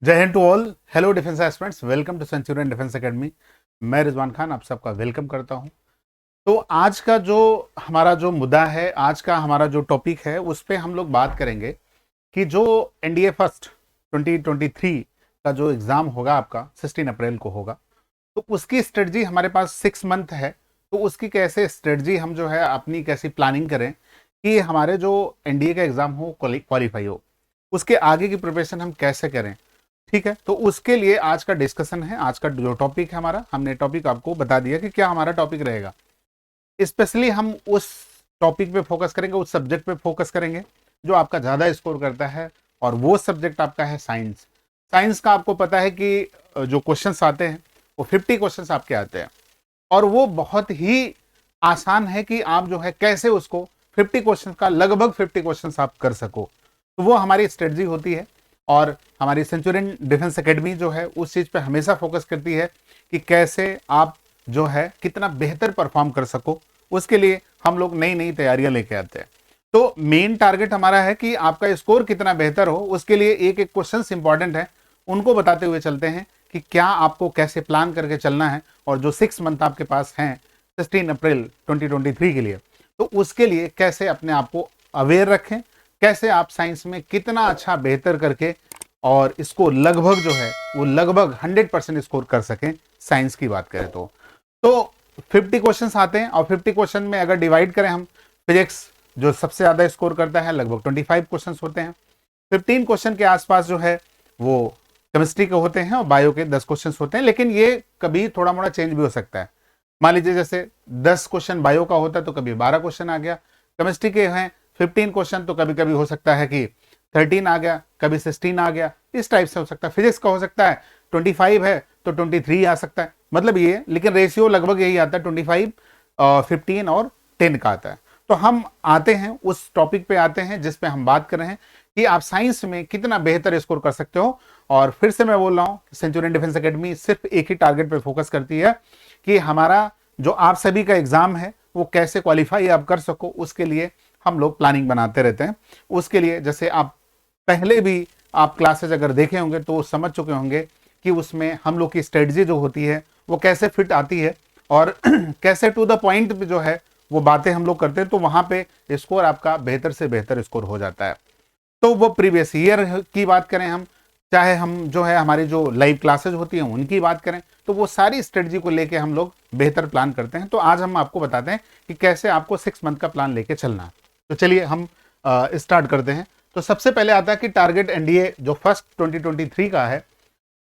जय Hind to all. Hello defence aspirants, welcome to Centurion defence academy. मैं रिजवान खान आप सबका वेलकम करता हूं। तो आज का जो हमारा जो मुद्दा है, आज का हमारा जो टॉपिक है, उस पे हम लोग बात करेंगे कि जो एनडीए फर्स्ट 2023 का जो एग्ज़ाम होगा आपका 16 अप्रैल को होगा, तो उसकी स्ट्रेटजी हमारे पास 6 मंथ है। तो उसकी कैसे स्ट्रेटजी हम जो है अपनी कैसी प्लानिंग करें कि हमारे जो एनडीए का एग्ज़ाम हो क्वालिफाई हो, उसके आगे की प्रिपरेशन हम कैसे करें। ठीक है, तो उसके लिए आज का डिस्कशन है। आज का जो टॉपिक है हमारा, हमने टॉपिक आपको बता दिया कि क्या हमारा टॉपिक रहेगा। स्पेशली हम उस टॉपिक पे फोकस करेंगे, उस सब्जेक्ट पे फोकस करेंगे जो आपका ज़्यादा स्कोर करता है, और वो सब्जेक्ट आपका है साइंस। साइंस का आपको पता है कि जो क्वेश्चंस आते हैं वो 50 क्वेश्चंस आपके आते हैं, और वो बहुत ही आसान है कि आप जो है कैसे उसको 50 क्वेश्चन का लगभग 50 क्वेश्चन आप कर सको। तो वो हमारी स्ट्रेटजी होती है, और हमारी सेंचुरियन डिफेंस एकेडमी जो है उस चीज़ पे हमेशा फोकस करती है कि कैसे आप जो है कितना बेहतर परफॉर्म कर सको। उसके लिए हम लोग नई नई तैयारियां लेके आते हैं। तो मेन टारगेट हमारा है कि आपका स्कोर कितना बेहतर हो। उसके लिए एक एक क्वेश्चन इंपॉर्टेंट है, उनको बताते हुए चलते हैं कि क्या आपको कैसे प्लान करके चलना है। और जो 6 मंथ आपके पास हैं 16 अप्रैल 2023 के लिए, तो उसके लिए कैसे अपने आप को अवेयर रखें, कैसे आप साइंस में कितना अच्छा बेहतर करके और इसको लगभग जो है वो लगभग 100% स्कोर कर सकें। साइंस की बात करें तो 50 क्वेश्चंस आते हैं, और 50 क्वेश्चन में अगर डिवाइड करें हम, फिजिक्स जो सबसे ज़्यादा स्कोर करता है लगभग 25 क्वेश्चंस होते हैं। 15 क्वेश्चन के आसपास जो है वो केमिस्ट्री के होते हैं, और बायो के 10 क्वेश्चन होते हैं। लेकिन ये कभी थोड़ा मोड़ा चेंज भी हो सकता है। मान लीजिए जैसे 10 क्वेश्चन बायो का होता है तो कभी 12 क्वेश्चन आ गया। केमिस्ट्री के हैं 15 क्वेश्चन तो कभी कभी हो सकता है कि 13 आ गया, कभी 16 आ गया, इस टाइप से हो सकता है। फिजिक्स का हो सकता है 25 है तो 23 आ सकता है, मतलब ये, लेकिन रेशियो लगभग यही आता है 25, 15 और 10 का आता है। तो हम आते हैं उस टॉपिक पे आते हैं जिस पे हम बात कर रहे हैं कि आप साइंस में कितना बेहतर स्कोर कर सकते हो। और फिर से मैं बोल रहा हूं, सेंचुरियन डिफेंस एकेडमी सिर्फ एक ही टारगेट पे फोकस करती है कि हमारा जो आप सभी का एग्जाम है वो कैसे क्वालिफाई आप कर सको। उसके लिए हम लोग प्लानिंग बनाते रहते हैं। उसके लिए जैसे आप पहले भी आप क्लासेज अगर देखे होंगे तो समझ चुके होंगे कि उसमें हम लोग की स्ट्रेटजी जो होती है वो कैसे फिट आती है, और कैसे टू द पॉइंट पे जो है वो बातें हम लोग करते हैं, तो वहां पे स्कोर आपका बेहतर से बेहतर स्कोर हो जाता है। तो वो प्रीवियस ईयर की बात करें हम, चाहे हम जो है हमारी जो लाइव क्लासेज होती हैं उनकी बात करें, तो वो सारी स्ट्रेटजी को लेके हम लोग बेहतर प्लान करते हैं। तो आज हम आपको बताते हैं कि कैसे आपको 6 मंथ का प्लान लेके चलना है। तो चलिए हम स्टार्ट करते हैं। तो सबसे पहले आता है कि टारगेट एनडीए जो फर्स्ट 2023 का है,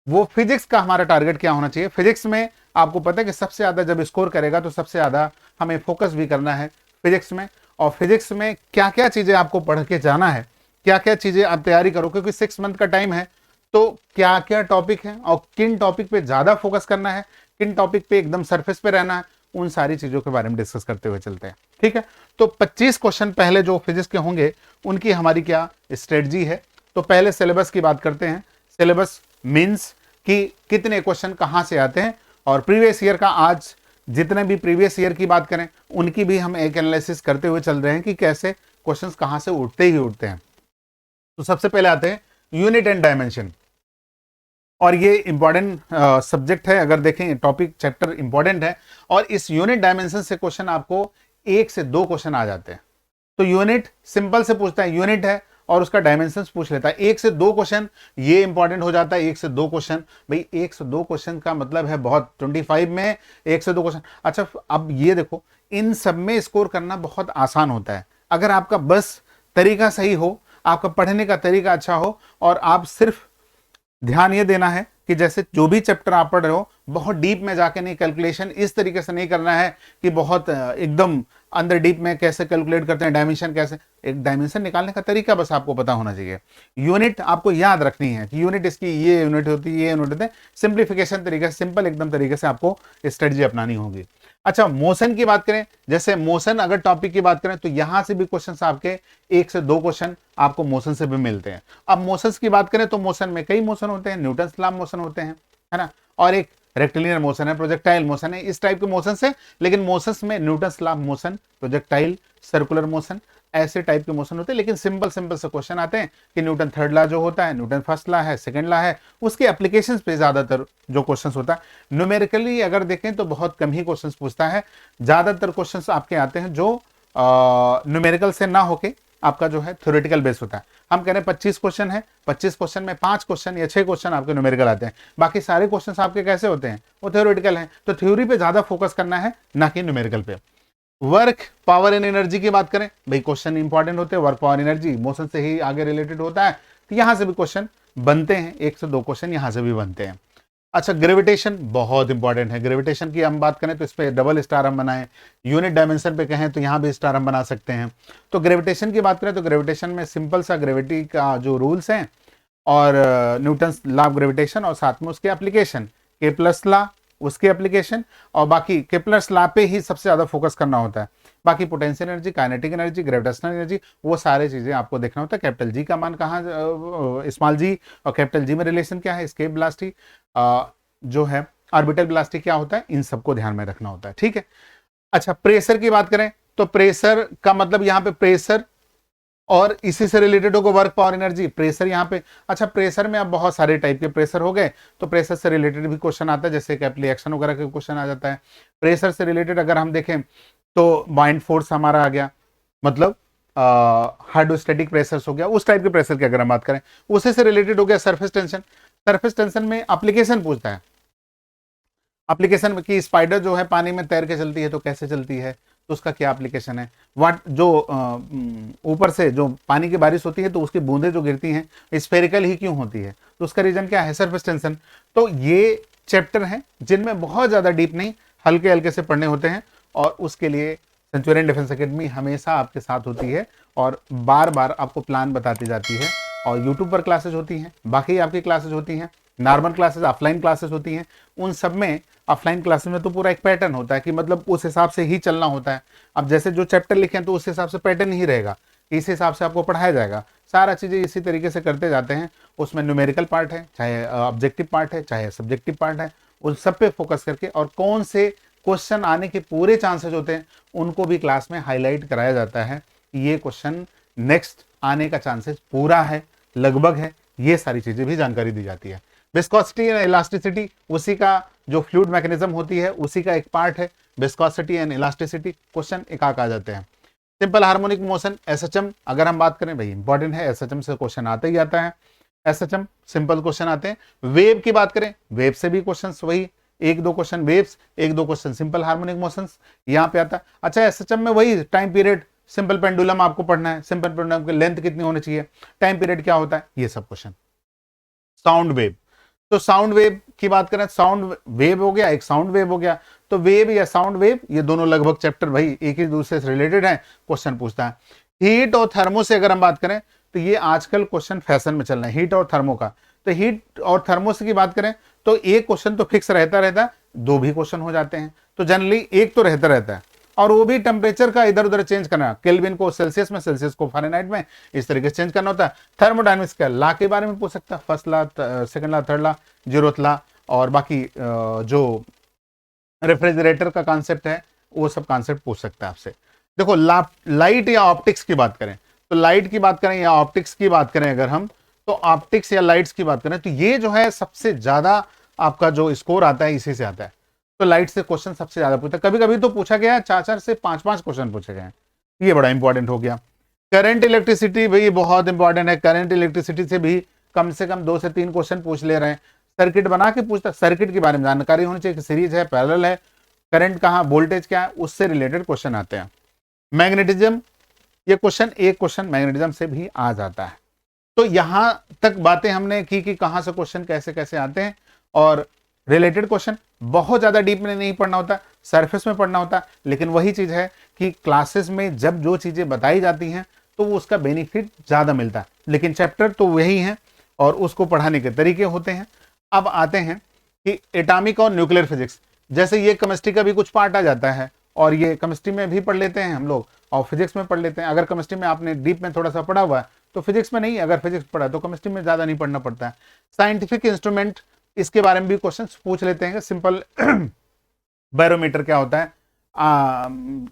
वो फिजिक्स का हमारा टारगेट क्या होना चाहिए। फिजिक्स में आपको पता है कि सबसे ज्यादा जब स्कोर करेगा तो सबसे ज्यादा हमें फोकस भी करना है फिजिक्स में। और फिजिक्स में क्या क्या चीजें आपको पढ़ के जाना है, क्या क्या चीजें आप तैयारी करो, क्योंकि 6 मंथ का टाइम है। तो क्या क्या टॉपिक है और किन टॉपिक पे ज्यादा फोकस करना है, किन टॉपिक पे एकदम सरफेस पे रहना है, उन सारी चीजों के बारे में डिस्कस करते हुए चलते हैं। ठीक है, तो 25 क्वेश्चन पहले जो फिजिक्स के होंगे उनकी हमारी क्या स्ट्रेटजी है। तो पहले सिलेबस की बात करते हैं। सिलेबस मीन्स कि कितने क्वेश्चन कहां से आते हैं, और प्रीवियस ईयर का आज जितने भी प्रीवियस ईयर की बात करें उनकी भी हम एक एनालिसिस करते हुए चल रहे हैं कि कैसे क्वेश्चंस कहां से उठते ही उठते हैं। तो सबसे पहले आते हैं यूनिट एंड डायमेंशन, और ये इंपॉर्टेंट सब्जेक्ट है। अगर देखें टॉपिक चैप्टर इंपॉर्टेंट है, और इस यूनिट डायमेंशन से क्वेश्चन आपको 1 से 2 क्वेश्चन आ जाते हैं। तो यूनिट सिंपल से पूछता है, यूनिट है और उसका डायमेंशंस पूछ लेता है। 1 से 2 क्वेश्चन ये इंपॉर्टेंट हो जाता है। 1 से 2 क्वेश्चन, भाई 1 से 2 क्वेश्चन का मतलब है बहुत, 25 में 1 से 2 क्वेश्चन। अच्छा, अब ये देखो, इन सब में स्कोर करना बहुत आसान होता है अगर आपका बस तरीका सही हो, आपका पढ़ने का तरीका अच्छा हो, और आप सिर्फ ध्यान ये देना है कि जैसे जो भी चैप्टर आप पढ़ रहे हो बहुत डीप में जाके नहीं, कैलकुलेशन इस तरीके से नहीं करना है कि बहुत एकदम अंदर डीप में कैसे कैलकुलेट करते हैं, डायमेंशन कैसे, एक डायमेंशन निकालने का तरीका बस आपको पता होना चाहिए। यूनिट आपको याद रखनी है कि यूनिट इसकी ये यूनिट होती है, ये यूनिट होते हैं। सिंप्लीफिकेशन तरीके से, सिंपल एकदम तरीके से आपको स्ट्रेटजी अपनानी होगी। अच्छा, मोशन की बात करें, जैसे मोशन अगर टॉपिक की बात करें तो यहां से भी क्वेश्चन आपके 1 से 2 क्वेश्चन आपको मोशन से भी मिलते हैं। अब मोशन की बात करें तो मोशन में कई मोशन होते हैं, न्यूटन लॉ मोशन होते हैं, है ना, और एक रेक्टिलिनियर मोशन है, प्रोजेक्टाइल मोशन है, इस टाइप के मोशन है। लेकिन मोशंस में Newton law motion, projectile, circular motion, ऐसे टाइप के मोशन होते हैं। लेकिन सिंपल सिंपल से क्वेश्चन आते हैं कि न्यूटन थर्ड लॉ जो होता है, न्यूटन फर्स्ट लॉ है, सेकंड लॉ है, उसके एप्लीकेशंस पे ज्यादातर जो क्वेश्चंस होता है। न्यूमेरिकली अगर देखें तो बहुत कम ही क्वेश्चंस पूछता है, ज्यादातर क्वेश्चंस आपके आते हैं जो न्यूमेरिकल से ना होके आपका जो है थ्योरेटिकल बेस होता है। हम कह रहे हैं 25 क्वेश्चन है, 25 क्वेश्चन में 5 क्वेश्चन या 6 क्वेश्चन आपके न्यूमेरिकल आते हैं, बाकी सारे क्वेश्चन आपके कैसे होते हैं, वो थ्योरेटिकल हैं। तो थ्योरी पे ज्यादा फोकस करना है, ना कि न्यूमेरिकल पे। वर्क पावर एंड एनर्जी की बात करें, भाई क्वेश्चन इंपॉर्टेंट होते हैं, वर्क पावर एनर्जी मोशन से ही आगे रिलेटेड होता है, तो यहां से भी क्वेश्चन बनते हैं, 1 से 2 क्वेश्चन यहां से भी बनते हैं। अच्छा, ग्रेविटेशन बहुत इंपॉर्टेंट है। ग्रेविटेशन की हम बात करें तो इस पे डबल स्टार हम बनाएं, यूनिट डायमेंशन पे कहें तो यहां भी स्टार हम बना सकते हैं। तो ग्रेविटेशन की बात करें तो ग्रेविटेशन में सिंपल सा ग्रेविटी का जो रूल्स हैं और न्यूटन लॉ ऑफ ग्रेविटेशन और साथ में उसके एप्लीकेशन, केपलर्स लॉ उसके एप्लीकेशन, और बाकी केपलर्स लॉ पे ही सबसे ज्यादा फोकस करना होता है। बाकी potential energy, kinetic energy, gravitational energy, वो सारी चीजें आपको देखना होता है। कैपिटल जी का मान कहाँ, स्मॉल जी और कैपिटल जी में रिलेशन क्या है, एस्केप वेलोसिटी जो है, ऑर्बिटल वेलोसिटी क्या होता है, इन सबको ध्यान में रखना होता है। ठीक है। अच्छा, प्रेशर की बात करें तो प्रेशर का मतलब यहाँ पे प्रेशर और इसी से रिलेटेड होगा वर्क पावर एनर्जी। प्रेशर यहाँ पे, अच्छा प्रेशर में अब बहुत सारे टाइप के प्रेशर हो गए, तो प्रेशर से रिलेटेड भी क्वेश्चन आता है, जैसे कैपिलरी एक्शन वगैरह का क्वेश्चन आ जाता है। प्रेशर से रिलेटेड अगर हम देखें तो बाइंड फोर्स हमारा आ गया, मतलब हाइड्रोस्टैटिक प्रेशर्स हो गया, उस टाइप के प्रेशर की अगर हम बात करें। उसी से रिलेटेड हो गया सरफेस टेंशन। सरफेस टेंशन में एप्लीकेशन पूछता है, एप्लीकेशन की स्पाइडर जो है पानी में तैर के चलती है तो कैसे चलती है, तो उसका क्या एप्लीकेशन है। वाट जो ऊपर से जो पानी की बारिश होती है तो उसकी बूंदें जो गिरती हैं स्फेरिकल ही क्यों होती है, तो उसका रीजन क्या है, सरफेस टेंशन। तो ये चैप्टर हैं जिनमें बहुत ज्यादा डीप नहीं, हल्के हल्के से पढ़ने होते हैं, और उसके लिए सेंचुरियन डिफेंस एकेडमी हमेशा आपके साथ होती है और बार बार आपको प्लान बताती जाती है। और यूट्यूब पर क्लासेज होती हैं, बाकी आपकी क्लासेज होती हैं, नॉर्मल क्लासेस, ऑफलाइन क्लासेस होती हैं। उन सब में ऑफलाइन क्लासेस में तो पूरा एक पैटर्न होता है कि मतलब उस हिसाब से ही चलना होता है। अब जैसे जो चैप्टर लिखे हैं तो उस हिसाब से पैटर्न ही रहेगा, इस हिसाब से आपको पढ़ाया जाएगा, सारा चीज़ें इसी तरीके से करते जाते हैं। उसमें न्यूमेरिकल पार्ट है, चाहे ऑब्जेक्टिव पार्ट है, चाहे सब्जेक्टिव पार्ट है, उन सब पे फोकस करके और कौन से क्वेश्चन आने के पूरे चांसेस होते हैं उनको भी क्लास में हाईलाइट कराया जाता है। ये क्वेश्चन नेक्स्ट आने का चांसेस पूरा है, लगभग है, ये सारी चीजें भी जानकारी दी जाती है। विस्कोसिटी एंड इलास्टिसिटी उसी का जो फ्लूइड मैकेनिज्म होती है उसी का एक पार्ट है। विस्कोसिटी एंड इलास्टिसिटी क्वेश्चन एकाक आ जाते हैं। सिंपल हार्मोनिक मोशन एसएचएम अगर हम बात करें, भाई इंपॉर्टेंट है, एसएचएम से क्वेश्चन आता ही आता है। एसएचएम सिंपल क्वेश्चन आते हैं। वेव की बात करें, वेव से भी क्वेश्चन वही, 1-2 question waves, 1-2 question simple harmonic motions यहाँ पे आता है। अच्छा, एसएचएम में वही टाइम पीरियड, सिंपल पेंडुलम आपको पढ़ना है, सिंपल पेंडुलम की लेंथ कितनी होनी चाहिए, टाइम पीरियड क्या होता है, ये सब क्वेश्चन। साउंड वेव, तो साउंड वेव की बात करें, साउंड वेव हो गया, एक साउंड वेव हो गया, तो वेव या साउंड वेव ये दोनों लगभग चैप्टर भाई एक ही दूसरे से रिलेटेड है, क्वेश्चन पूछता है। हीट और थर्मो से अगर हम बात करें तो ये आजकल क्वेश्चन फैशन में चल रहा है, हीट और थर्मो का। तो हीट और थर्मो से की बात करें तो एक क्वेश्चन तो फिक्स रहता है, 2 भी क्वेश्चन हो जाते हैं, तो जनरली एक तो रहता है, और वो भी टेम्परेचर का इधर उधर चेंज करना, केल्विन को सेल्सियस में, सेल्सियस को फ़ारेनहाइट में, इस तरीके से चेंज करना होता है। थर्मोडायनेमिक्स का लॉ के बारे में पूछ सकता है, first law, second law, third law, 0th law, और बाकी जो रेफ्रिजरेटर का कॉन्सेप्ट है वो सब कॉन्सेप्ट पूछ सकता है आपसे। देखो, लाइट या ऑप्टिक्स की बात करें तो लाइट की बात करें या ऑप्टिक्स की बात करें अगर हम, तो ऑप्टिक्स या लाइट्स की बात करें तो ये जो है सबसे ज्यादा आपका जो स्कोर आता है इसी से आता है। तो लाइट से क्वेश्चन सबसे ज्यादा पूछता है, कभी कभी तो पूछा गया 4-4 से 5-5 क्वेश्चन पूछे गए हैं, ये बड़ा इंपॉर्टेंट हो गया। करंट इलेक्ट्रिसिटी भाई बहुत इंपॉर्टेंट है, करंट इलेक्ट्रिसिटी से भी कम से कम 2 से 3 क्वेश्चन पूछ ले रहे हैं। सर्किट बना के पूछता, सर्किट के बारे में जानकारी होनी चाहिए, सीरीज है, पैरेलल है, करंट कहाँ, वोल्टेज क्या है, उससे रिलेटेड क्वेश्चन आते हैं। मैग्नेटिज्म, ये क्वेश्चन एक क्वेश्चन मैग्नेटिज्म से भी आ जाता है। तो यहां तक बातें हमने की कि कहां से क्वेश्चन कैसे कैसे आते हैं, और रिलेटेड क्वेश्चन बहुत ज्यादा डीप में नहीं पढ़ना होता, सरफेस में पढ़ना होता। लेकिन वही चीज है कि क्लासेस में जब जो चीजें बताई जाती हैं तो वो उसका बेनिफिट ज्यादा मिलता है, लेकिन चैप्टर तो वही है और उसको पढ़ाने के तरीके होते हैं। अब आते हैं कि एटॉमिक और न्यूक्लियर फिजिक्स, जैसे ये केमिस्ट्री का भी कुछ पार्ट आ जाता है, और ये केमिस्ट्री में भी पढ़ लेते हैं हम लोग और फिजिक्स में पढ़ लेते हैं। अगर केमिस्ट्री में आपने डीप में थोड़ा सा पढ़ा हुआ है तो फिजिक्स में नहीं, अगर फिजिक्स पढ़ा तो केमिस्ट्री में ज्यादा नहीं पढ़ना पड़ता है। साइंटिफिक इंस्ट्रूमेंट, इसके बारे में भी क्वेश्चन पूछ लेते हैं। सिंपल बैरोमीटर क्या होता है,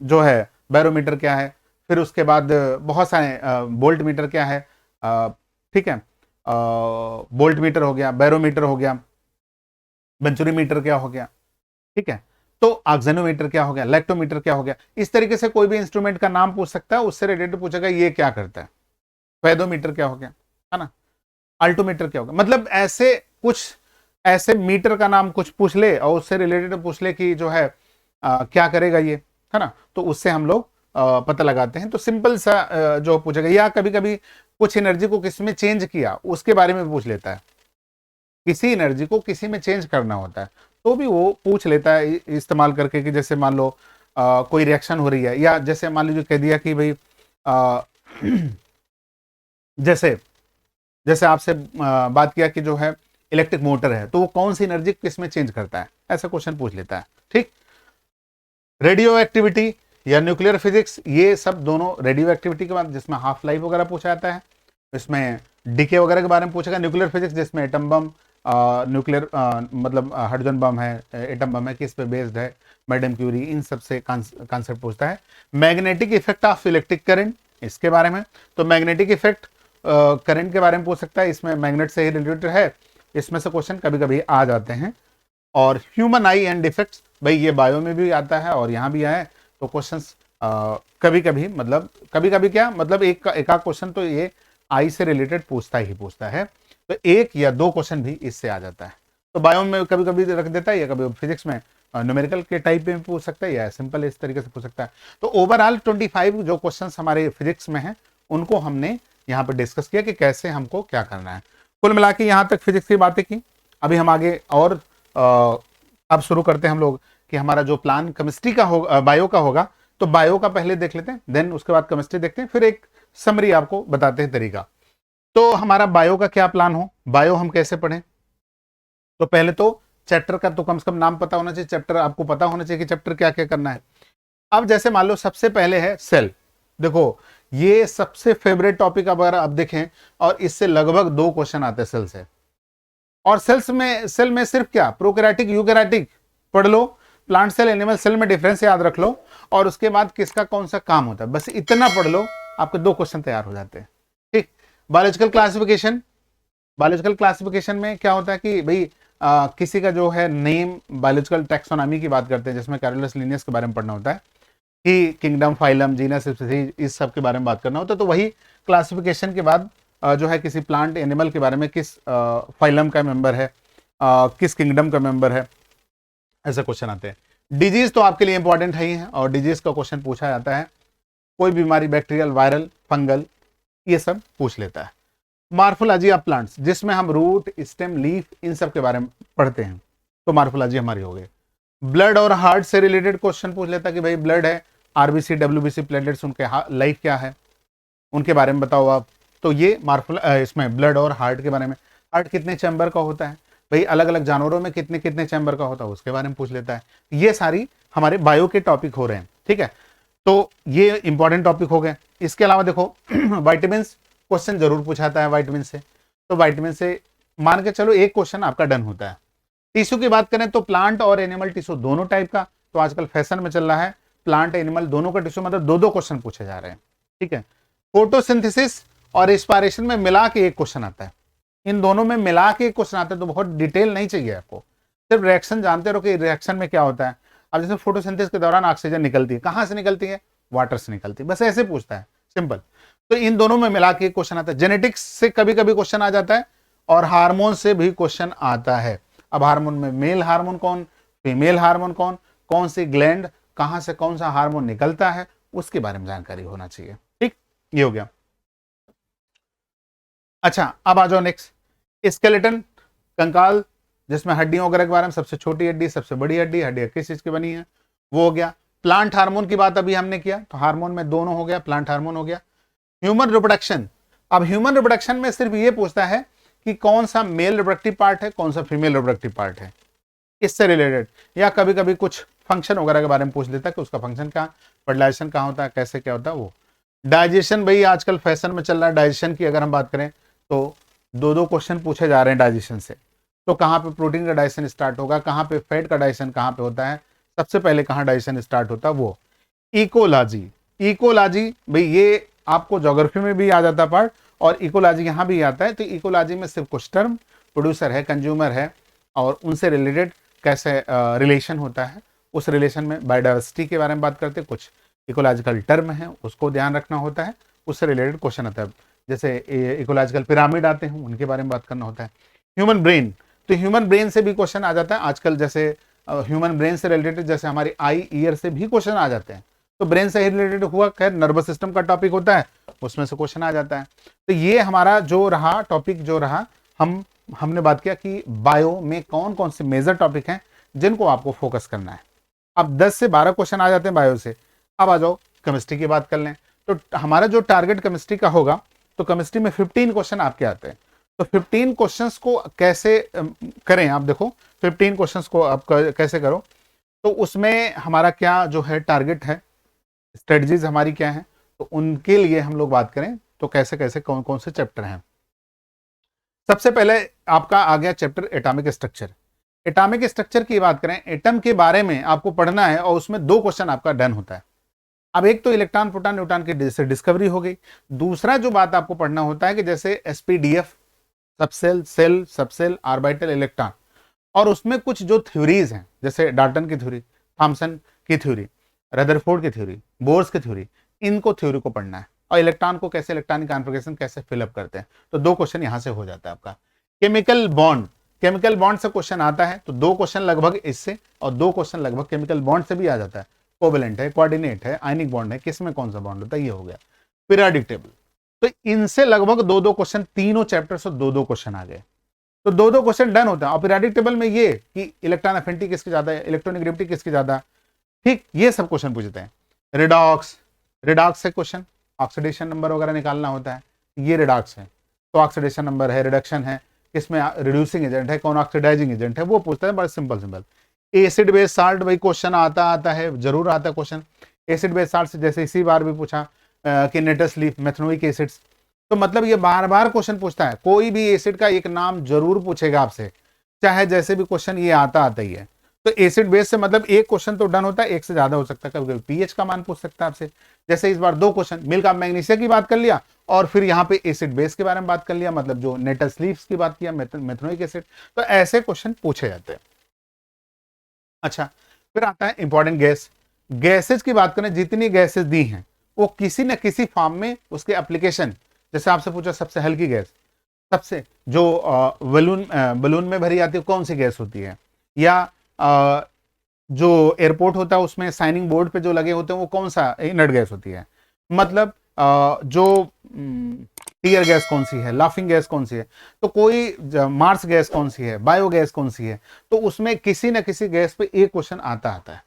जो है बैरोमीटर क्या है, फिर उसके बाद बहुत सारे वोल्ट मीटर क्या है, ठीक है, वोल्ट मीटर हो गया, बैरोमीटर हो गया, वेंचुरी मीटर क्या हो गया, ठीक है, तो ऑक्सीनोमीटर क्या हो गया, लैक्टोमीटर क्या हो गया। इस तरीके से कोई भी इंस्ट्रूमेंट का नाम पूछ सकता है, उससे रिलेटेड पूछेगा ये क्या करता है। फेदोमीटर क्या हो गया, है ना, अल्टोमीटर क्या होगा, मतलब ऐसे कुछ ऐसे मीटर का नाम कुछ पूछ ले और उससे रिलेटेड पूछ ले कि जो है क्या करेगा ये, है ना, तो उससे हम लोग पता लगाते हैं। तो सिंपल सा जो पूछेगा, या कभी कभी कुछ एनर्जी को किसी में चेंज किया उसके बारे में पूछ लेता है, किसी एनर्जी को किसी में चेंज करना होता है तो भी वो पूछ लेता है इस्तेमाल करके, कि जैसे मान लो कोई रिएक्शन हो रही है, या जैसे मान लीजिए कह दिया कि भाई जैसे जैसे आपसे बात किया कि जो है इलेक्ट्रिक मोटर है, तो वो कौन सी एनर्जी किस में चेंज करता है, ऐसा क्वेश्चन पूछ लेता है। ठीक, रेडियो एक्टिविटी या न्यूक्लियर फिजिक्स, ये सब दोनों रेडियो एक्टिविटी के बाद जिसमें हाफ लाइफ वगैरह पूछा जाता है, इसमें डीके वगैरह के बारे में पूछेगा। न्यूक्लियर फिजिक्स जिसमें एटम बम, न्यूक्लियर मतलब हाइड्रोजन बम है, एटम बम है, किस पे बेस्ड है, मैडम क्यूरी, इन सब से कॉन्सेप्ट पूछता है। Magnetic effect of electric current, इसके बारे में, तो मैग्नेटिक इफेक्ट करंट के बारे में पूछ सकता है, इसमें मैग्नेट से ही रिलेटेड है, इसमें से क्वेश्चन कभी कभी आ जाते हैं। और ह्यूमन आई एंड डिफेक्ट्स, भाई ये बायो में भी आता है और यहाँ भी आए, तो क्वेश्चंस कभी कभी मतलब कभी कभी क्या मतलब एक क्वेश्चन तो ये आई से रिलेटेड पूछता ही पूछता है, तो एक या दो क्वेश्चन भी इससे आ जाता है। तो बायो में कभी कभी रख देता है, या कभी फिजिक्स में न्यूमेरिकल के टाइप में पूछ सकता है, या सिंपल इस तरीके से पूछ सकता है। तो ओवरऑल 25 जो क्वेश्चंस हमारे फिजिक्स में हैं उनको हमने यहाँ पे डिस्कस किया कि कैसे हमको क्या करना है। कुल मिला के यहाँ तक फिजिक्स की बातें की। अभी हम आगे और अब शुरू करते हैं हम लोग कि हमारा जो प्लान केमिस्ट्री का होगा, बायो का होगा, तो बायो का पहले देख लेते हैं, देन उसके बाद केमिस्ट्री देखते हैं, फिर एक समरी आपको बताते हैं तरीका। तो हमारा बायो का क्या प्लान हो, बायो हम कैसे पढ़ें, तो पहले तो चैप्टर का तो कम से कम नाम पता होना चाहिए, चैप्टर आपको पता होना चाहिए कि चैप्टर क्या क्या करना है। अब जैसे मान लो सबसे पहले है सेल, देखो ये सबसे फेवरेट टॉपिक अगर आप देखें, और इससे लगभग 2 क्वेश्चन आते हैं सेल से। और सेल में सिर्फ क्या, प्रोकैरियोटिक यूकैरियोटिक पढ़ लो, प्लांट सेल एनिमल सेल में डिफरेंस याद रख लो, और उसके बाद किसका कौन सा काम होता है, बस इतना पढ़ लो, आपके 2 क्वेश्चन तैयार हो जाते हैं। ठीक, बायोलॉजिकल क्लासिफिकेशन, बायोलॉजिकल क्लासिफिकेशन में क्या होता है कि भाई किसी का जो है नेम, बायोलॉजिकल टैक्सोनॉमी की बात करते हैं, जिसमें कैरोलस लिनियस के बारे में पढ़ना होता है, कि किंगडम, फाइलम, जीनस, स्पीसीज, इस सब के बारे में बात करना होता है। तो वही क्लासिफिकेशन के बाद जो है किसी प्लांट एनिमल के बारे में, किस फाइलम का मेंबर है, किस किंगडम का मेंबर है, ऐसे क्वेश्चन आते हैं। डिजीज तो आपके लिए इंपॉर्टेंट है ही है, और डिजीज का क्वेश्चन पूछा जाता है, कोई बीमारी, बैक्टीरियल, वायरल, फंगल, ये सब पूछ लेता है। मार्फोलॉजी ऑफ प्लांट्स, जिसमें हम रूट, स्टेम, लीफ, इन सब के बारे में पढ़ते हैं, तो मार्फोलॉजी हमारी हो गई। ब्लड और हार्ट से रिलेटेड क्वेश्चन पूछ लेता है कि भाई ब्लड है, आरबीसी, डब्ल्यूबीसी, प्लेटलेट्स, उनके लाइफ क्या है, उनके बारे में बताओ आप। तो ये इसमें ब्लड और हार्ट के बारे में, हार्ट कितने चैम्बर का होता है, भाई अलग अलग जानवरों में कितने कितने चैम्बर का होता है, उसके बारे में पूछ लेता है। ये सारी हमारे बायो के टॉपिक हो रहे हैं। ठीक है, तो ये इंपॉर्टेंट टॉपिक हो गए। इसके अलावा देखो वाइटामिन क्वेश्चन जरूर पूछाता है वाइटामिन से, तो वाइटामिन से मान के चलो एक क्वेश्चन आपका डन होता है। टिश्यू की बात करें तो प्लांट और एनिमल टिश्यू दोनों टाइप का, तो आजकल फैशन में चल रहा है प्लांट एनिमल दोनों का टिश्यू, मतलब 2-2 क्वेश्चन पूछे जा रहे हैं। ठीक है, फोटोसिंथेसिस और रेस्पिरेशन में मिला के एक क्वेश्चन आता है, इन दोनों में मिला के एक क्वेश्चन आता है, तो बहुत डिटेल नहीं चाहिए आपको, सिर्फ रिएक्शन जानते रहो कि रिएक्शन में क्या होता है। अब जैसे फोटोसिंथेसिस के दौरान ऑक्सीजन निकलती है, कहां से निकलती है, वाटर से निकलती है, बस ऐसे पूछता है, सिंपल। तो इन दोनों में मिला के क्वेश्चन आता है। जेनेटिक्स से कभी कभी क्वेश्चन आ जाता है, और हार्मोन से भी क्वेश्चन आता है। अब हार्मोन में मेल हार्मोन कौन, फीमेल हार्मोन कौन, कौन सी ग्लैंड, कहां से कौन सा हार्मोन निकलता है, उसके बारे में जानकारी होना चाहिए। ठीक, ये हो गया। अच्छा, अब आ जाओ नेक्स्ट, स्केलेटन, कंकाल, जिसमें हड्डियों वगैरह के बारे में, सबसे छोटी हड्डी, सबसे बड़ी हड्डी, हड्डियां किस चीज की बनी है, वो हो गया। प्लांट हार्मोन की बात अभी हमने किया, तो हार्मोन में दोनों हो गया, प्लांट हार्मोन हो गया। ह्यूमन रिप्रोडक्शन, अब ह्यूमन रिप्रोडक्शन में सिर्फ ये पूछता है कि कौन सा मेल रिप्रोडक्टिव पार्ट है, कौन सा फीमेल रिप्रोडक्टिव पार्ट है, इससे रिलेटेड, या कभी कभी कुछ फंक्शन वगैरह के बारे में पूछ लेता है कि उसका फंक्शन क्या, फर्टिलाइजेशन कहाँ होता है, कैसे क्या होता है वो। डाइजेशन, भाई आजकल फैशन में चल रहा है डाइजेशन की, अगर हम बात करें तो 2-2 क्वेश्चन पूछे जा रहे हैं डाइजेशन से। तो कहाँ पे प्रोटीन का डाइजेशन स्टार्ट होगा, कहाँ पे फैट का डाइजेशन कहाँ पे होता है, सबसे पहले कहाँ डाइजेशन स्टार्ट होता है वो। इकोलॉजी, इकोलॉजी भाई ये आपको ज्योग्राफी में भी आ जाता पार्ट, और इकोलॉजी यहाँ भी आता है। तो इकोलॉजी में सिर्फ कुछ टर्म, प्रोड्यूसर है, कंज्यूमर है, और उनसे रिलेटेड कैसे रिलेशन होता है, उस रिलेशन में बायोडाइवर्सिटी के बारे में बात करते हैं। कुछ इकोलॉजिकल टर्म है, उसको ध्यान रखना होता है, उससे रिलेटेड क्वेश्चन आता है। जैसे इकोलॉजिकल पिरामिड आते हैं, उनके बारे में बात करना होता है। ह्यूमन ब्रेन, तो ह्यूमन ब्रेन से भी क्वेश्चन आ जाता है आजकल। जैसे ह्यूमन ब्रेन से रिलेटेड जैसे हमारी आई ईयर से भी क्वेश्चन आ जाते हैं। तो ब्रेन से ही रिलेटेड हुआ, खैर नर्वस सिस्टम का टॉपिक होता है, उसमें से क्वेश्चन आ जाता है। तो ये हमारा जो रहा टॉपिक जो रहा, हमने बात किया कि बायो में कौन कौन से मेजर टॉपिक हैं जिनको आपको फोकस करना है। अब 10 से 12 क्वेश्चन आ जाते हैं बायो से। अब आ जाओ केमिस्ट्री की बात कर लें। तो हमारा जो टारगेट केमिस्ट्री का होगा, तो केमिस्ट्री में 15 क्वेश्चन आपके आते हैं। तो 15 क्वेश्चंस को कैसे करें, आप देखो 15 क्वेश्चंस को आप कैसे करो। तो उसमें हमारा क्या जो है टारगेट है, स्ट्रेटजीज हमारी क्या है, तो उनके लिए हम लोग बात करें तो कैसे कैसे कौन कौन से चैप्टर हैं। सबसे पहले आपका आ गया chapter atomic structure. Atomic structure की बात करें, एटम के बारे में आपको पढ़ना है, और उसमें 2 क्वेश्चन आपका डन होता है। अब एक तो इलेक्ट्रॉन प्रोटॉन न्यूट्रॉन की जैसे डिस्कवरी हो गई। दूसरा जो बात आपको पढ़ना होता है कि जैसे SPDF, subshell, shell, subshell, orbital, electron, और उसमें कुछ जो थ्योरीज हैं, जैसे डाल्टन की थ्योरी, थॉमसन की थ्योरी, रदरफोर्ड की थ्योरी, बोर्स की थ्योरी, इनको थ्योरी को पढ़ना है। और इलेक्ट्रॉन को कैसे, इलेक्ट्रॉनिक कॉन्फ़िगरेशन कैसे फिलअप करते हैं। तो 2 क्वेश्चन यहां से हो जाता है आपका। केमिकल बॉन्ड, केमिकल बॉन्ड से क्वेश्चन आता है, तो 2 क्वेश्चन लगभग इससे, और 2 क्वेश्चन लगभग केमिकल बॉन्ड से भी आ जाता है। कोवेलेंट है, कोऑर्डिनेट है, आयनिक बॉन्ड है, किस में कौन सा बॉन्ड होता है, ये हो गया। पीरियोडिक टेबल, तो इनसे लगभग 2-2 क्वेश्चन, तीनों चैप्टर से 2-2 क्वेश्चन आ गए। तो 2-2 क्वेश्चन डन होता है। और पीरियोडिक टेबल में ये कि इलेक्ट्रॉन एफिनिटी किसकी ज्यादा है, इलेक्ट्रोनेगेटिविटी किसकी ज्यादा, ठीक, ये सब क्वेश्चन पूछते हैं। रिडॉक्स, रिडॉक्स से क्वेश्चन, ऑक्सीडेशन नंबर वगैरह निकालना होता है, ये रिडॉक्स है। तो ऑक्सीडेशन नंबर है, रिडक्शन है, किसमें रिड्यूसिंग एजेंट है, कौन ऑक्सीडाइजिंग एजेंट है, वो पूछता है। बड़ा simple simple. Acid base salt, भाई क्वेश्चन आता है, जरूर आता है क्वेश्चन। एसिड बेस साल्ट से जैसे इसी बार भी पूछा कि नेटस लीफ, मेथनोइक एसिड्स, तो मतलब ये बार बार क्वेश्चन पूछता है। कोई भी एसिड का एक नाम जरूर पूछेगा आपसे, चाहे जैसे भी क्वेश्चन ये आता ही है। तो एसिड बेस से मतलब एक क्वेश्चन तो डन होता है, एक से ज्यादा हो सकता है। कभी कभी पीएच का मान पूछ सकता है आपसे, जैसे इस बार 2 क्वेश्चन, मिल्क ऑफ मैग्नीशिया की बात कर लिया, और फिर यहाँ पे एसिड बेस के बारे में बात कर लिया, मतलब जो नेटस लीव्स की बात किया, मेथनोइक एसिड। तो ऐसे क्वेश्चन पूछे जाते हैं। अच्छा, फिर आता है इंपॉर्टेंट गैस। गैसेज की बात करें, जितनी गैसेज दी हैं वो किसी न किसी फॉर्म में उसके एप्लीकेशन, जैसे आपसे पूछा सबसे हल्की गैस, सबसे जो बलून में भरी आती है कौन सी गैस होती है, या जो एयरपोर्ट होता है उसमें साइनिंग बोर्ड पे जो लगे होते हैं वो कौन सा इनर्ट गैस होती है, मतलब जो टीयर गैस कौन सी है, लाफिंग गैस कौन सी है, तो कोई मार्स गैस कौन सी है, बायो गैस कौन सी है। तो उसमें किसी न किसी गैस पे एक क्वेश्चन आता है।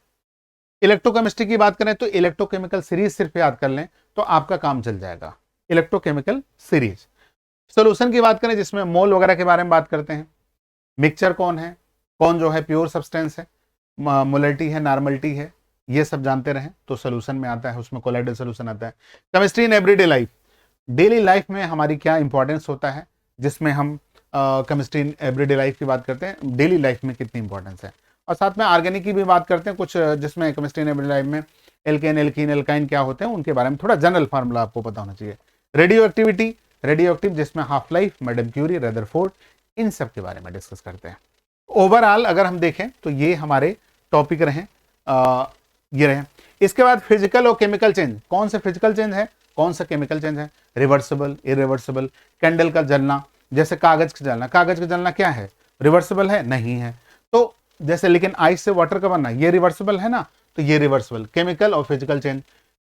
इलेक्ट्रोकेमिस्ट्री की बात करें तो इलेक्ट्रोकेमिकल सीरीज सिर्फ याद कर लें तो आपका काम चल जाएगा। Electrochemical series. सोल्यूशन की बात करें जिसमें मोल वगैरह के बारे में बात करते हैं, मिक्सचर कौन है, कौन जो है प्योर सब्सटेंस है, मोलरिटी है, नॉर्मलिटी है, ये सब जानते रहें तो सोल्यूशन में आता है, उसमें कोलाइडल सोल्यूशन आता है। Chemistry in everyday life, daily life में हमारी क्या इंपॉर्टेंस होता है, जिसमें हम केमिस्ट्री इन एवरीडे लाइफ की बात करते हैं, डेली लाइफ में कितनी इंपॉर्टेंस है। और साथ में ऑर्गेनिक की भी बात करते हैं कुछ, जिसमें केमिस्ट्री इन एवरीडे लाइफ में एल्केन, एल्कीन, एल्काइन क्या होते हैं उनके बारे में थोड़ा जनरल फार्मूला आपको पता होना चाहिए। रेडियो एक्टिविटी, रेडियो एक्टिव जिसमें half life, madam Curie, Rutherford, इन सब के बारे में डिस्कस करते हैं। ओवरऑल अगर हम देखें तो ये हमारे टॉपिक रहे, ये रहे। इसके बाद फिजिकल और केमिकल चेंज, कौन से फिजिकल चेंज है, कौन सा केमिकल चेंज है, रिवर्सिबल, इरिवर्सिबल, कैंडल का जलना, जैसे कागज का जलना, कागज का जलना क्या है, रिवर्सिबल है, नहीं है। तो जैसे लेकिन आइस से वाटर का बनना, ये रिवर्सिबल है ना, तो ये रिवर्सिबल। केमिकल और फिजिकल चेंज।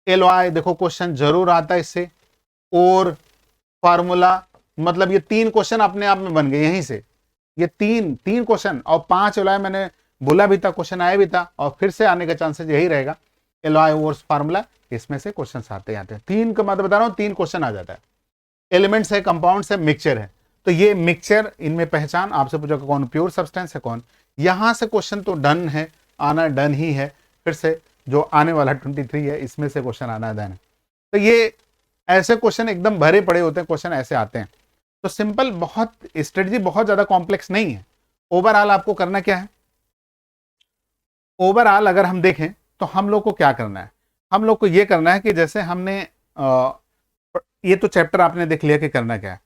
एलओआई देखो क्वेश्चन जरूर आता है इससे, और फार्मूला, मतलब ये 3 क्वेश्चन अपने आप में बन गए यहीं से, ये तीन क्वेश्चन, और 5 एलओआई मैंने बोला भी था, क्वेश्चन आया भी था, और फिर से आने का चांसेस यही रहेगा। एलओआई और फार्मूला, इसमें से क्वेश्चन आते हैं। 3 का मतलब बता रहा हूं, 3 क्वेश्चन आ जाता है। एलिमेंट्स है, कंपाउंड्स है, मिक्सचर है, तो ये मिक्सचर, इनमें पहचान आपसे पूछा कौन प्योर सब्सटेंस है कौन, यहां से क्वेश्चन तो डन है, आना डन ही है। फिर से जो आने वाला 23 है इसमें से क्वेश्चन आना डन है। तो ये ऐसे क्वेश्चन एकदम भरे पड़े होते हैं, क्वेश्चन ऐसे आते हैं। तो सिंपल, बहुत स्ट्रेटजी बहुत ज्यादा कॉम्प्लेक्स नहीं है। ओवरऑल आपको करना क्या है, ओवरऑल अगर हम देखें तो हम लोग को क्या करना है, हम लोग को ये करना है कि जैसे हमने ये तो चैप्टर आपने देख लिया कि करना क्या है।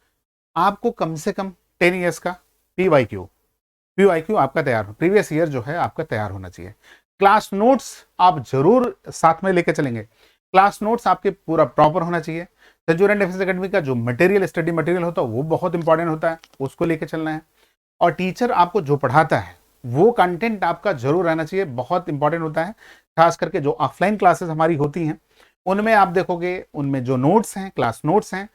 आपको कम से कम 10 ईयर्स का पीवाईक्यू आपका तैयार हो, प्रीवियस ईयर जो है आपका तैयार होना चाहिए। क्लास नोट्स आप जरूर साथ में लेके चलेंगे। क्लास नोट्स आपके पूरा प्रॉपर होना चाहिए। सेंचुरियन डिफेंस एकेडमी का जो मटेरियल, स्टडी मटेरियल होता है वो बहुत इंपॉर्टेंट होता है, उसको लेके चलना है। और टीचर आपको जो पढ़ाता है वो कंटेंट आपका जरूर रहना चाहिए, बहुत इंपॉर्टेंट होता है। खास करके जो ऑफलाइन क्लासेस हमारी होती हैं उनमें आप देखोगे, उनमें जो नोट्स हैं, क्लास नोट्स हैं,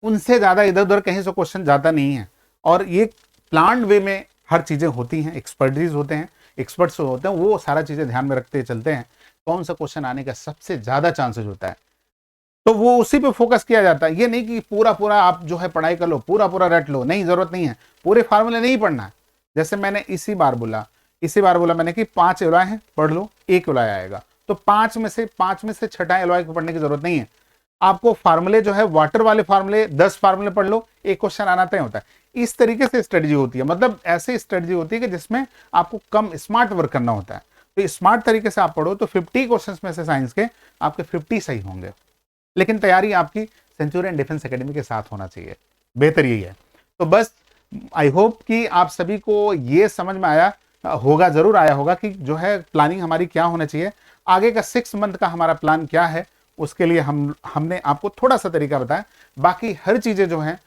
उनसे ज़्यादा इधर उधर कहीं से क्वेश्चन जाता नहीं है। और ये प्लान वे में हर चीज़ें होती हैं, एक्सपर्टीज होते हैं, एक्सपर्ट्स होते हैं, वो सारा चीज़ें ध्यान में रखते चलते हैं कौन सा क्वेश्चन आने का सबसे ज़्यादा चांसेस होता है, तो वो उसी पे फोकस किया जाता है। ये नहीं कि पूरा पूरा आप जो है पढ़ाई कर लो, पूरा पूरा रट लो, नहीं, जरूरत नहीं है। पूरे फार्मूले नहीं पढ़ना है। जैसे मैंने इसी बार बोला मैंने कि 5 एलॉय हैं, पढ़ लो, 1 एलॉय आएगा। तो 5 में से छठा एलॉय को पढ़ने की जरूरत नहीं है। आपको फार्मूले जो है, वाटर वाले फार्मूले 10 फार्मूले पढ़ लो, 1 क्वेश्चन आना तय होता है। इस तरीके से स्ट्रेटजी होती है, मतलब ऐसे स्ट्रेटजी होती है कि जिसमें आपको कम स्मार्ट वर्क करना होता है। तो स्मार्ट तरीके से आप पढ़ो तो 50 क्वेश्चंस में से साइंस के आपके 50 सही होंगे। लेकिन तैयारी आपकी सेंचुरियन डिफेंस एकेडमी के साथ होना चाहिए, बेहतर यही है। तो बस आई होप कि आप सभी को ये समझ में आया होगा, जरूर आया होगा कि जो है प्लानिंग हमारी क्या होना चाहिए, आगे का 6 मंथ का हमारा प्लान क्या है। उसके लिए हमने आपको थोड़ा सा तरीका बताया। बाकी हर चीज़ें जो हैं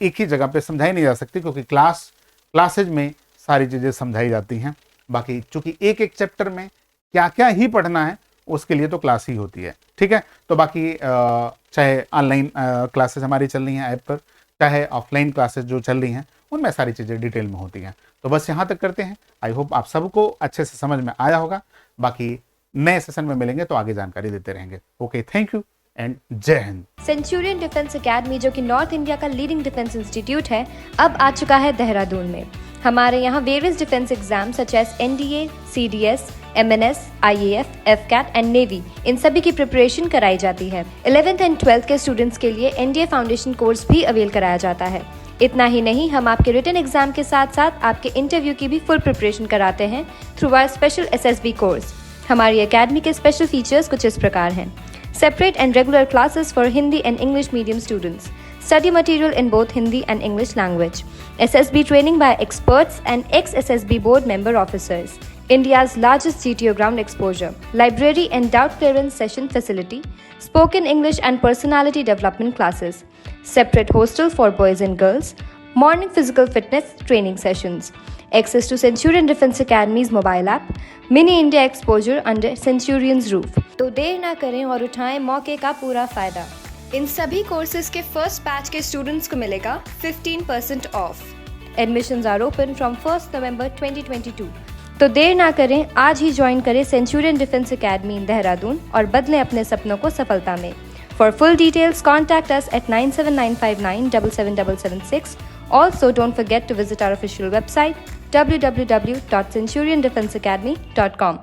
एक ही जगह पे समझाई नहीं जा सकती, क्योंकि क्लासेज में सारी चीज़ें समझाई जाती हैं। बाकी चूंकि एक एक चैप्टर में क्या क्या ही पढ़ना है उसके लिए तो क्लास ही होती है, ठीक है। तो बाकी चाहे ऑनलाइन क्लासेस हमारी चल रही हैं ऐप पर, चाहे ऑफलाइन क्लासेस जो चल रही हैं उनमें सारी चीज़ें डिटेल में होती हैं। तो बस यहाँ तक करते हैं। आई होप आप सबको अच्छे से समझ में आया होगा। बाकी नए सेशन में मिलेंगे तो आगे जानकारी देते रहेंगे। ओके, थैंक यू एंड जय हिंद। सेंचुरियन डिफेंस एकेडमी, जो कि नॉर्थ इंडिया का लीडिंग डिफेंस इंस्टीट्यूट है, अब आ चुका है देहरादून में। हमारे यहाँ various defence exam such as NDA, CDS, MNS, IAF, FCAT and navy, इन सभी की प्रिपरेशन कराई जाती है। 11th एंड 12th के स्टूडेंट्स के लिए NDA फाउंडेशन कोर्स भी अवेल कराया जाता है। इतना ही नहीं, हम आपके रिटन एग्जाम के साथ साथ आपके इंटरव्यू की भी फुल प्रिपरेशन कराते हैं through our special SSB course. हमारी एकेडमी के स्पेशल फीचर्स कुछ इस प्रकार हैं: separate and regular classes for Hindi and English medium students, study material in both Hindi and English language, SSB training by experts and ex-SSB board member officers, India's largest GTO ground exposure, library and doubt clearance session facility, spoken English and personality development classes, separate hostel for boys and girls, morning physical fitness training sessions, access to Centurion Defense Academy's mobile app, mini India exposure under Centurion's roof। तो देर ना करें और उठाएं मौके का पूरा फायदा। इन सभी कोर्सेज के फर्स्ट बैच के स्टूडेंट्स को मिलेगा 15% off. Admissions are open from 1 November 2022। तो देर ना करें, आज ही ज्वाइन करें Centurion defence academy in Dehradun और बदलें अपने सपनों को सफलता में। For full details contact us at 9795977776। Also, don't forget to visit our official website www.centuriondefenseacademy.com.